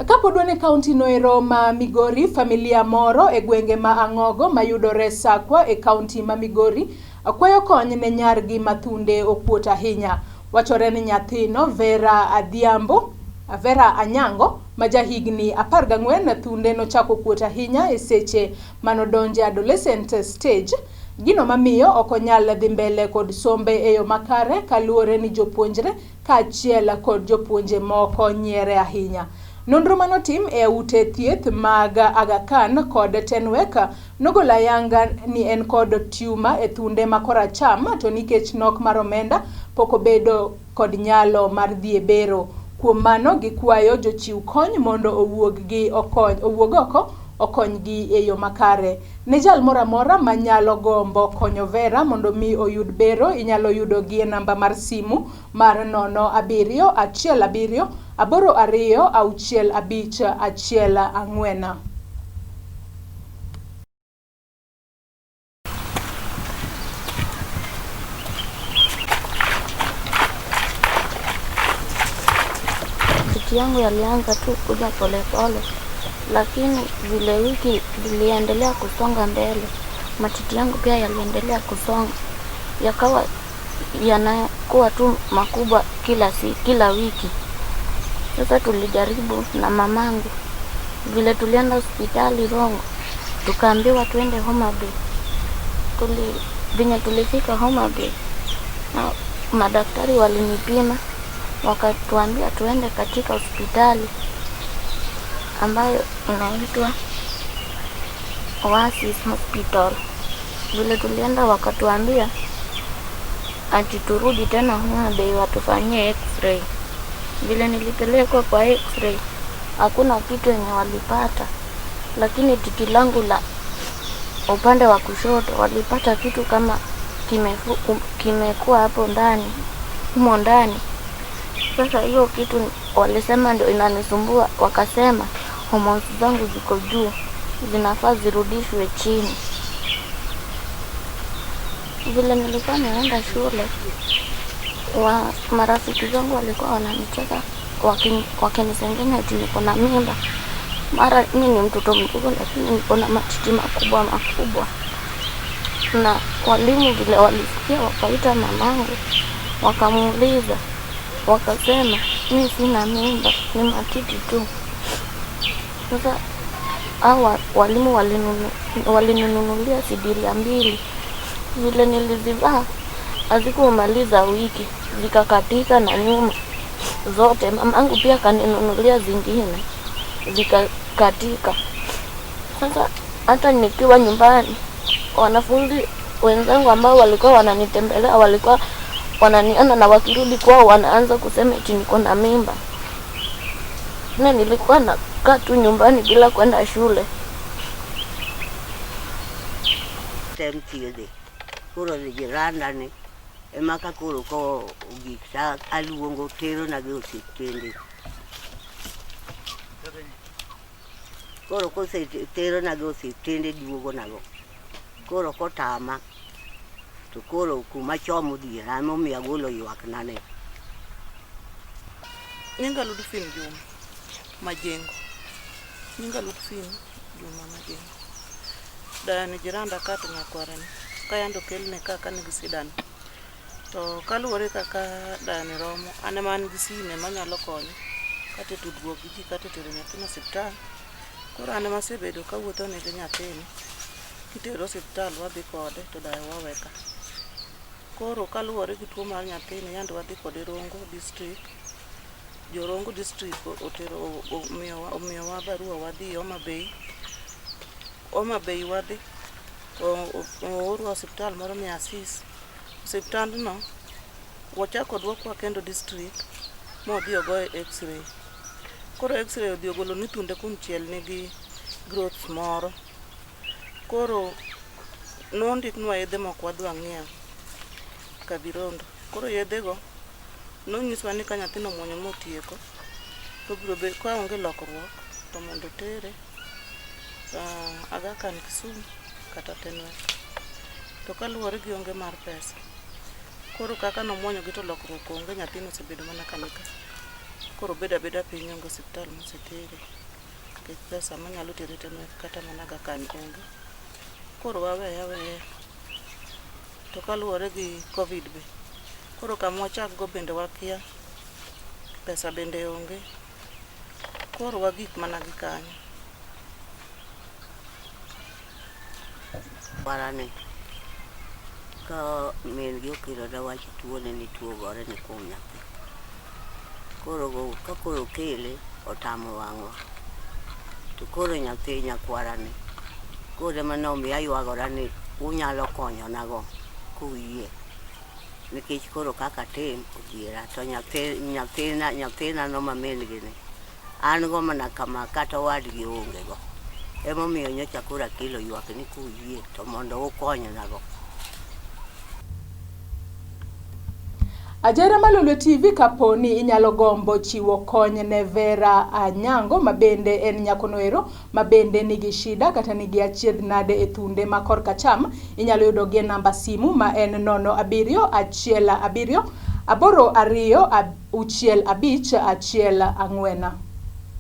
Kapodwane kaunti noero ma Migori, familia moro e gwenge ma Ang'ogo mayudore Sakwa e kaunti ma Migori kwayo kony ne nyargi mathunde okuot ahinya. Wachore ni nyathino Vera Anyango ma jahigni 14 thunde nochako kuot ahinya e seche manodonje adolescent stage. Gino mamiyo ok onyal dhi mbele kod sombe e yo makare kaluwore ni jopuonjre kaachiel kod jopuonje moko nyiere ahinya. Nonro manotim e ute thieth mag Aga Khan kod Tenwek nogolo ayanga ni en kod tumor e thunde ma koracham, to nikech nok mar omenda pok obedo kod nyalo mar dhi e bero. Kuom mano gikwayo jochiw kony mondo owuog oko okonygi e yo makare. Ne jal moro amora manyalo gombo konyo Vera mondo mi oyud bero, inyalo yudo gi e namba mar simu mar 0717826514. Matiti yangu yalianza tu kuja polepole, lakini vile wiki ziliendelea kusonga mbele, matiti yangu pia yaliendelea kusonga, yakawa yanakuwa tu makubwa kila wiki. Sasa tulijaribu na mamangu, vile tulienda hospitali Rongo, tukaambiwa tuende Homa Bay. Tulifika Homa Bay na madaktari walinipima, wakatuambia tuende katika hospitali ambayo inaitwa Oasis Hospital. Vile tulienda wakatuambia ati turudi tena Homa Bay watufanyie x-ray. Vile nilipelekwa kwa x-ray, hakuna kitu yenye walipata, lakini titi langu la upande wa kushoto walipata kitu kama kimekuwa hapo ndani, humo ndani. Sasa hiyo kitu walisema ndio inanisumbua, wakasema hormones zangu ziko juu, zinafaa zirudishwe chini. Vile nilikuwa naenda shule, marafiki zangu walikuwa wananicheka wakinisengenya ati niko na mimba. Mara mimi ni mtoto mdogo lakini niko na matiti makubwa. Na walimu vile walisikia wakaita mamangu, wakamuuliza, wakasema mimi sina mimba, ni matiti tu. Sasa hao walimu walininunulia sidiria 2. Vile nilizivaa hazikumaliza wiki, zikakatika na nyuma zote. Mamangu pia kaninunulia zingine, zikakatika. Sasa hata nikiwa nyumbani, wanafunzi wenzangu ambao walikuwa wananitembelea walikuwa wananiona, na wakirudi kwao wanaanza kusema eti niko na mimba. Na nilikuwa nakaa tu nyumbani bila kwenda shule. Koro jiranda ni emaka koro ko giksa aluongo tero na gi osiptende. Koro kose tero na gi osiptende duogo nago. Koro kotama to koro kuma chomo diera amo mi agolo ywak nane. Nyinga Ludfin Juma Majengo. Nyinga Ludfin Juma Majengo. Dani jiranda kata nyakwarani. Kayando kelne kaka nigi sidan. To kaluwore kaka dani romo, ane man gi sime manyalo konyo kata tudruok gi ji kata tero nyathino osiptal. Koro ane masebedo kawuotho ne gi nyathini, kitero osiptal wadhi kode to dayo waweka. Koro kaluwore gi tuo mar nyathini, yande wadhi kode Rongo district. Jorongo district omiyowa barua wadhi Homa Bay. Homa Bay wadhi oorwa hospital moro ni Asis. Osiptandno wachako dwokwa kendo district modhi ogoye x-ray. Koro x-ray odhi ogolo ni thunde kumchiel nigi growth moro. Koro nondiknwa yedhe moko wadwa ng'iewo Kabirondo. Koro yedhego nonyiswa ni ka nyathino muonyo motieko to biro be ka onge lokruok to mondo tere Aga Khan Kisumu kata Tenwek. To kaluwore gi onge mar pesa, koro kaka nomuonyo gi to lokruok onge, nyathino osebedo mana kanika. koro beda piny onge osiptal mosetere nikech pesa manyalo tere teno kata mana ga kan onge, koro waweya to kaluwore gi covid be koro kama wachak go bende wakia, pesa bende onge, koro wagik mana gi kanyo. Parane ka min gi okiro da wach tuone ni tuo gore ni kuom nyathi, koro ka koro kele otamo wang'wa, to koro nyathi nyakwarane koro ema nomiyo aywagora ni unyalo konyonago kuyie, nikech koro kaka tim odiera to nyathina no mamin gini an go mana kama kata wadgi onge go, emomiyo nyocha koro akelo ywak ni kuyie to mondo ukonyonago. Ajera Malolwe TV kaponi inyalo gombo chiwo kony ne Vera Anyango mabende en nyakonoero mabende nigi shida kata nigi achiedh nade e thunde ma korka cham, inyalo yudo gi namba simu ma en 0717 82 65 14.